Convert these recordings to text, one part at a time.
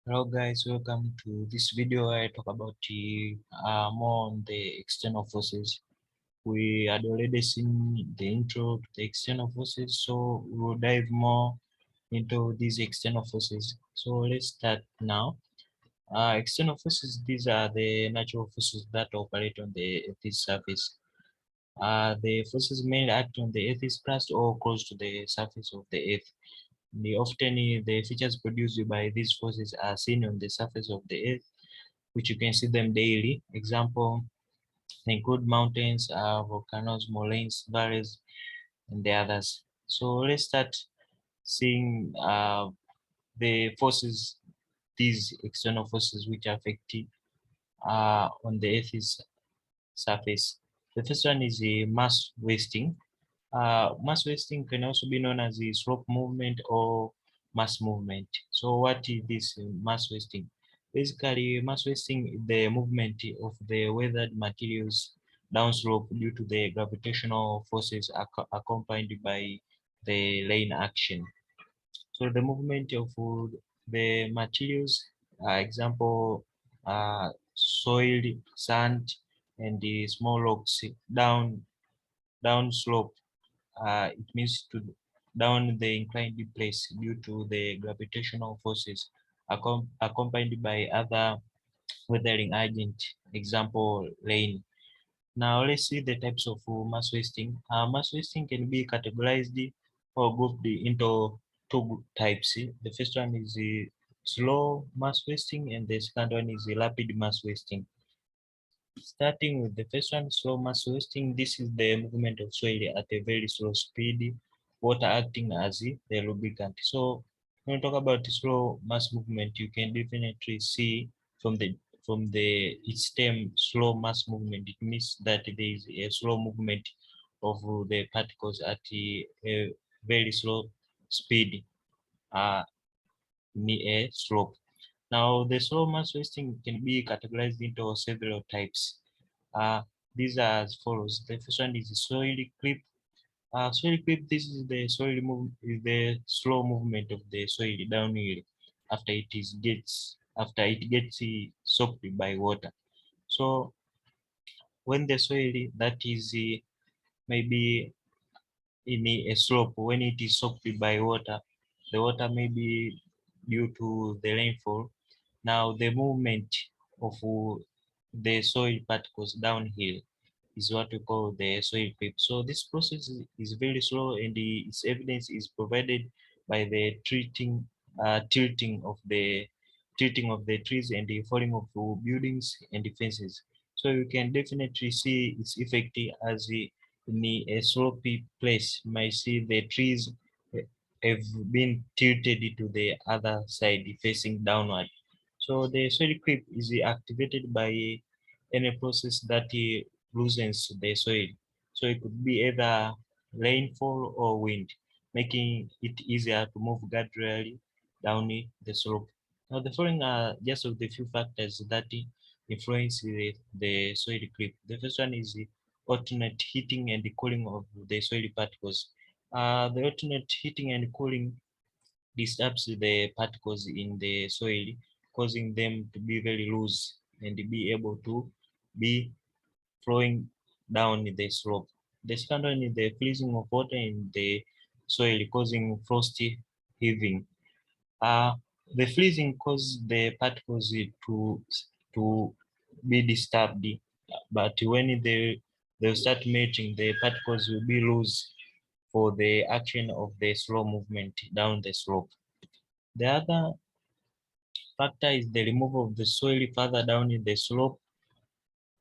Hello guys, welcome to this video. I talk about more on the external forces. We had already seen the intro to the external forces, so we will dive more into these external forces. So let's start now. External forces, these are the natural forces that operate on the Earth's surface. The forces mainly act on the Earth's crust or close to the surface of the Earth. Often the features produced by these forces are seen on the surface of the Earth, which you can see them daily. Example include mountains, volcanoes, moraines, valleys, and the others. So let's start seeing the forces, these external forces which affect on the Earth's surface. The first one is the mass wasting. Mass wasting can also be known as the slope movement or mass movement. So what is this mass wasting? Basically, mass wasting is the movement of the weathered materials downslope due to the gravitational forces accompanied by the lane action. So the movement of the materials, example, soil, sand, and the small rocks downslope, it means to down the inclined place due to the gravitational forces accompanied by other weathering agent, example rain. Now let's see the types of mass wasting. Mass wasting can be categorized or grouped into two types. The first one is the slow mass wasting and the second one is the rapid mass wasting. Starting with the first one, slow mass wasting. This is the movement of soil at a very slow speed, water acting as the lubricant. So when we talk about slow mass movement, you can definitely see from the its term slow mass movement. It means that there is a slow movement of the particles at a very slow speed uh, near a slope. Now, the slow mass wasting can be categorized into several types. Uh, these are as follows. The first one is the soil creep. Soil creep. This is the is the slow movement of the soil downhill after it gets soaked by water. So when the soil that is maybe in a slope, when it is soaked by water, the water may be due to the rainfall. Now the movement of the soil particles downhill is what we call the soil creep. So this process is very slow, and its evidence is provided by the tilting of the trees and the falling of buildings and fences. So you can definitely see its effect as in a slopy place. You might see the trees have been tilted to the other side facing downward. So the soil creep is activated by any process that loosens the soil. So it could be either rainfall or wind, making it easier to move gradually down the slope. Now the following are just of the few factors that influence the soil creep. The first one is the alternate heating and the cooling of the soil particles. The alternate heating and cooling disturbs the particles in the soil, causing them to be very loose and be able to be flowing down the slope. The second one is the freezing of water in the soil, causing frosty heaving. Uh, the freezing causes the particles to be disturbed, but when they start melting, the particles will be loose for the action of the slow movement down the slope. The other factor is the removal of the soil further down in the slope,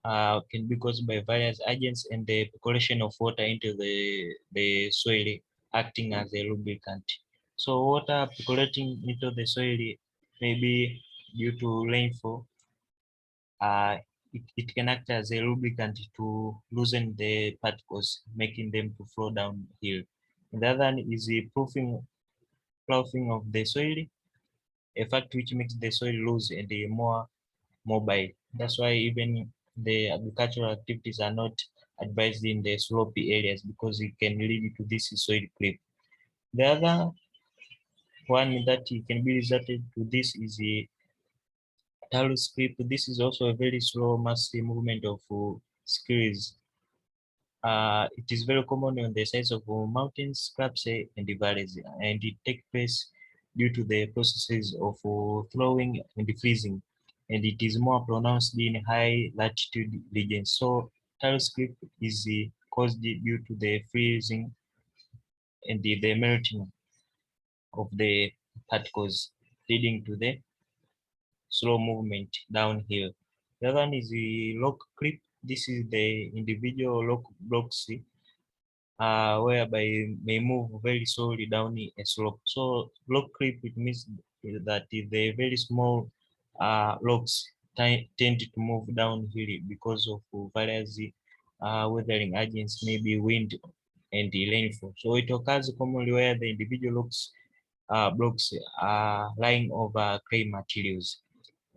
can be caused by various agents and the percolation of water into the soil acting as a lubricant. So water percolating into the soil may be due to rainfall. Uh, it can act as a lubricant to loosen the particles, making them to flow downhill. And the other one is the ploughing of the soil, a fact which makes the soil loose and more mobile. That's why even the agricultural activities are not advised in the slopy areas because it can lead to this soil creep. The other one that can be resulted to this is Talus creep. This is also a very slow massive movement of screens. It is very common on the sides of mountains, cliffs, and the valleys, and it takes place due to the processes of thawing and freezing, and it is more pronounced in high latitude regions. So talus creep is caused due to the freezing and the melting of the particles, leading to the slow movement downhill. The other one is the rock creep. This is the individual rock blocks whereby may move very slowly down a slope. So rock creep, it means that the very small rocks tend to move downhill because of various weathering agents, maybe wind and the rainfall. So it occurs commonly where the individual rocks blocks are lying over clay materials.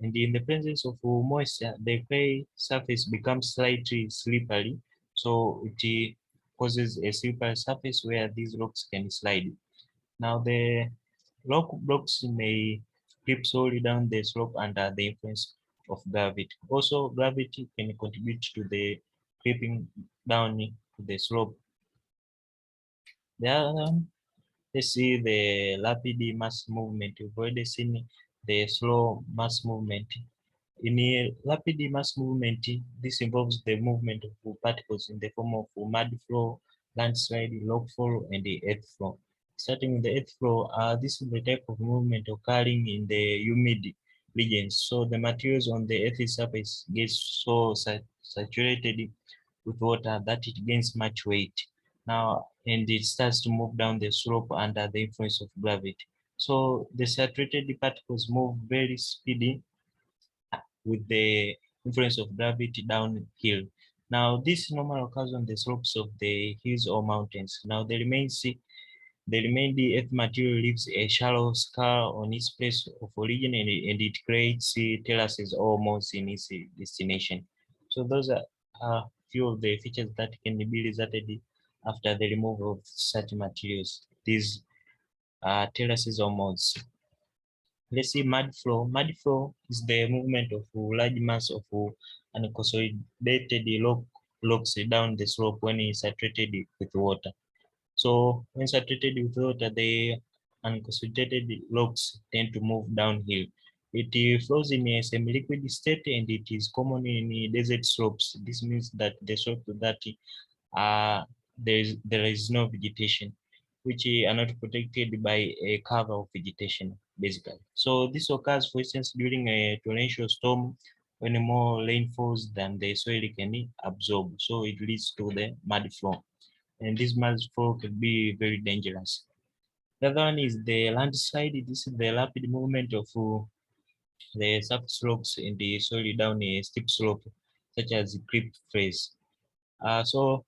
And in the presence of moisture, the clay surface becomes slightly slippery, so it causes a slippery surface where these rocks can slide. Now, the rock blocks may slip slowly down the slope under the influence of gravity. Also, gravity can contribute to the creeping down to the slope. The other, let's see the rapid mass movement. We've already seen the slow mass movement. In a rapid mass movement, this involves the movement of particles in the form of mud flow, landslide, rock fall, and the earth flow. Starting with the earth flow, this is the type of movement occurring in the humid regions. So the materials on the earth's surface get so saturated with water that it gains much weight. Now, and it starts to move down the slope under the influence of gravity. So the saturated particles move very speedy with the influence of gravity downhill. Now, this normally occurs on the slopes of the hills or mountains. Now, the remaining earth material leaves a shallow scar on its place of origin, and it creates terraces or moats in its destination. So those are a few of the features that can be resulted after the removal of such materials. These terraces or moats. Let's see mud flow. Mud flow is the movement of large mass of unconsolidated rocks down the slope when it's saturated with water. So when saturated with water, the unconsolidated rocks tend to move downhill. It flows in a semi-liquid state, and it is common in desert slopes. This means that the slope that uh, there is no vegetation, which are not protected by a cover of vegetation, basically. So this occurs, for instance, during a torrential storm when more rain falls than the soil can absorb. So it leads to the mud flow, and this mud flow can be very dangerous. The other one is the landslide. This is the rapid movement of the surface rocks in the soil down a steep slope, such as cliff face. So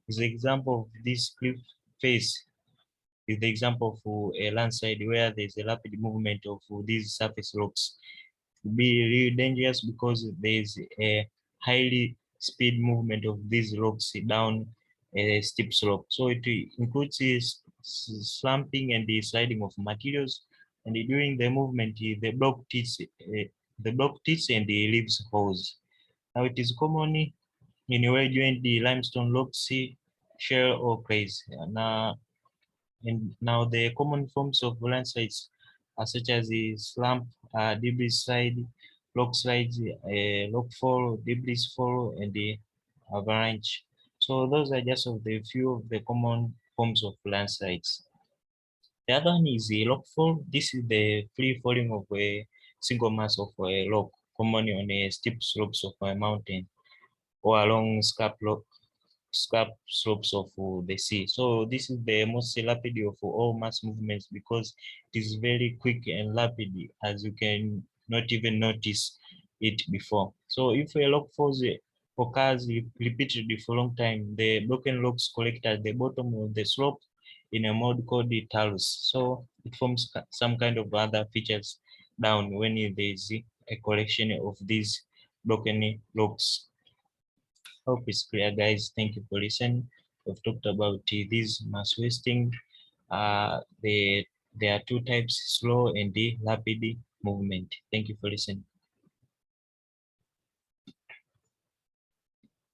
is the example of this cliff face is the example of a landslide where there's a rapid movement of these surface rocks. It will be really dangerous because there's a highly speed movement of these rocks down a steep slope. So it includes slumping and the sliding of materials. And during the movement, the block tilts and the leaves holes. Now it is common in a way join the limestone rocks, shale or clays. And now the common forms of landslides are such as the slump, debris slide, rock slides, rock fall, debris fall, and the avalanche. So those are just of the few of the common forms of landslides. The other one is the rock fall. This is the free falling of a single mass of a rock, commonly on a steep slopes of a mountain or along scarp slopes of the sea. So this is the most rapid of all mass movements because it is very quick and rapid, as you can not even notice it before. So if a rock falls occurs repeatedly for a long time, the broken rocks collect at the bottom of the slope in a mode called the talus. So it forms some kind of other features down when there is a collection of these broken rocks. Hope it's clear, guys. Thank you for listening. We've talked about this mass wasting. There are two types, slow and the rapid movement. Thank you for listening.